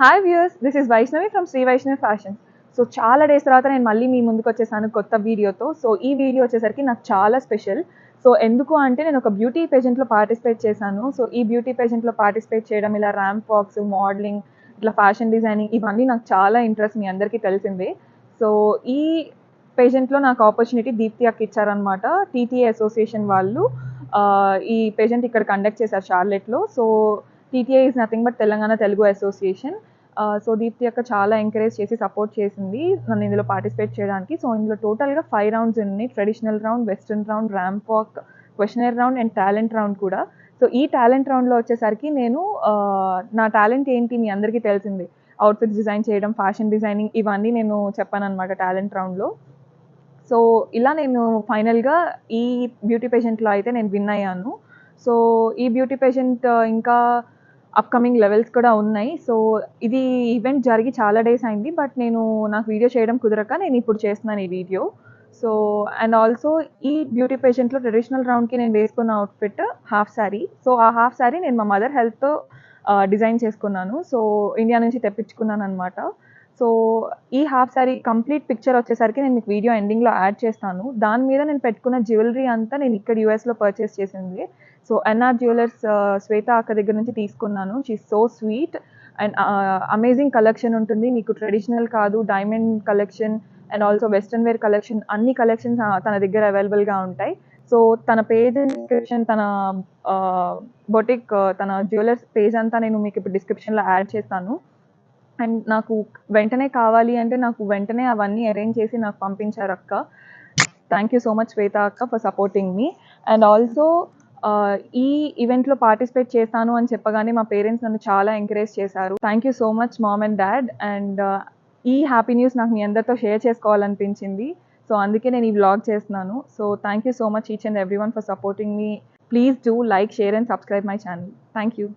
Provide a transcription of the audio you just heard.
Hi viewers, this is Vaishnavi from Shri Vaishnavi fashion. So చాలా days తర్వాత నేను మళ్ళీ మీ ముందుకు వచ్చేసాను కొత్త వీడియోతో. సో ఈ వీడియో వచ్చేసరికి నాకు చాలా స్పెషల్. సో ఎందుకు అంటే నేను ఒక బ్యూటీ పేజెంట్లో పార్టిసిపేట్ చేశాను. సో ఈ బ్యూటీ పేజెంట్లో పార్టిసిపేట్ చేయడం, ఇలా ర్యాంప్ వాక్స్, మోడలింగ్, ఇట్లా ఫ్యాషన్ డిజైనింగ్ ఇవన్నీ నాకు చాలా ఇంట్రెస్ట్, మీ అందరికీ తెలిసిందే. సో ఈ పేజెంట్లో నాకు ఆపర్చునిటీ దీప్తి అక్క ఇచ్చారనమాట. టీటీఏ అసోసియేషన్ వాళ్ళు ఈ పేజెంట్ ఇక్కడ కండక్ట్ చేశారు షార్లెట్లో. So TTA is nothing but Telangana Telugu association. So Deepti అక్క చాలా ఎంకరేజ్ చేసి సపోర్ట్ చేసింది నన్ను ఇందులో పార్టిసిపేట్ చేయడానికి. సో ఇందులో టోటల్గా 5 రౌండ్స్ ఉన్నాయి. Traditional round, western round, ramp walk, questionnaire round and talent round కూడా. సో ఈ టాలెంట్ రౌండ్లో వచ్చేసరికి నేను నా టాలెంట్ ఏంటి మీ అందరికీ తెలిసింది, అవుట్ఫిట్స్ డిజైన్ చేయడం, ఫ్యాషన్ డిజైనింగ్, ఇవన్నీ నేను చెప్పాను అనమాట టాలెంట్ రౌండ్లో. సో ఇలా నేను ఫైనల్గా ఈ బ్యూటీ పేజెంట్లో అయితే నేను విన్ అయ్యాను. సో ఈ బ్యూటీ పేజెంట్ ఇంకా అప్కమింగ్ లెవెల్స్ కూడా ఉన్నాయి. సో ఇది ఈవెంట్ జరిగి చాలా డేస్ అయింది, బట్ నాకు వీడియో చేయడం కుదరక నేను ఇప్పుడు చేస్తున్నాను ఈ వీడియో. సో అండ్ ఆల్సో ఈ బ్యూటీ పేజెంట్లో ట్రెడిషనల్ రౌండ్కి నేను వేసుకున్న అవుట్ఫిట్ హాఫ్ శారీ. సో ఆ హాఫ్ శారీ నేను మా మదర్ హెల్ప్తో డిజైన్ చేసుకున్నాను. సో ఇండియా నుంచి తెప్పించుకున్నాను అనమాట. సో ఈ హాఫ్ శారీ కంప్లీట్ పిక్చర్ వచ్చేసరికి నేను మీకు వీడియో ఎండింగ్లో యాడ్ చేస్తాను. దాని మీద నేను పెట్టుకున్న జ్యువెలరీ అంతా నేను ఇక్కడ యూఎస్లో పర్చేస్ చేసింది. సో ఎన్ఆర్ జ్యువెలర్స్ శ్వేత అక్క దగ్గర నుంచి తీసుకున్నాను. She so sweet and amazing collection ఉంటుంది. మీకు ట్రెడిషనల్ కాదు, diamond collection and also western wear collection, అన్ని కలెక్షన్స్ తన దగ్గర అవైలబుల్గా ఉంటాయి. సో తన పేజ్ డిస్క్రిప్షన్, తన బొటిక్, తన జ్యువెలర్స్ పేజ్ అంతా నేను మీకు ఇప్పుడు డిస్క్రిప్షన్లో యాడ్ చేస్తాను. అండ్ నాకు వెంటనే కావాలి అంటే నాకు వెంటనే అవన్నీ అరేంజ్ చేసి నాకు పంపించారు అక్క. థ్యాంక్ యూ సో మచ్ శ్వేత అక్క for supporting me. And also ఈ ఈవెంట్లో పార్టిసిపేట్ చేస్తాను అని చెప్పగానే మా పేరెంట్స్ నన్ను చాలా ఎంకరేజ్ చేశారు. Thank you so much mom and dad. And ఈ హ్యాపీ న్యూస్ నాకు మీ అందరితో షేర్ చేసుకోవాలనిపించింది. సో అందుకే నేను ఈ వ్లాగ్ చేస్తున్నాను. So thank you so much each and every one for supporting me. Please do like, share and subscribe my channel. Thank you.